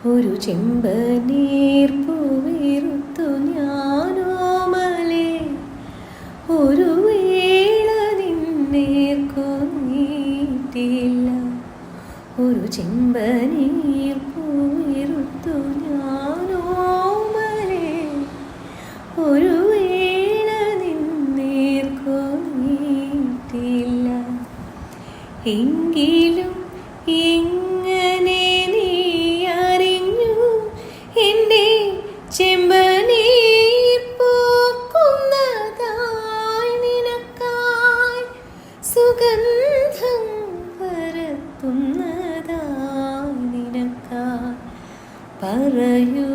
ഒരു ചെമ്പനീർ പൂവിരുത്തു ഞാനോമലേ ഒരു വേള നിന്നേർക്കു നീട്ടില്ല. ഒരു ചെമ്പനീർ പൂവിരുത്തു ഞാനോമലേ ഒരു വേള നിന്നേർക്കു നീട്ടില്ല. എങ്കിലും എങ്ങനെ നീ അറിഞ്ഞു എൻ്റെ ചെമ്പനീർ പൂക്കുന്നതായി നിനക്കായി സുഗന്ധം പരത്തുന്നതായി നിനക്കായി. പറയൂ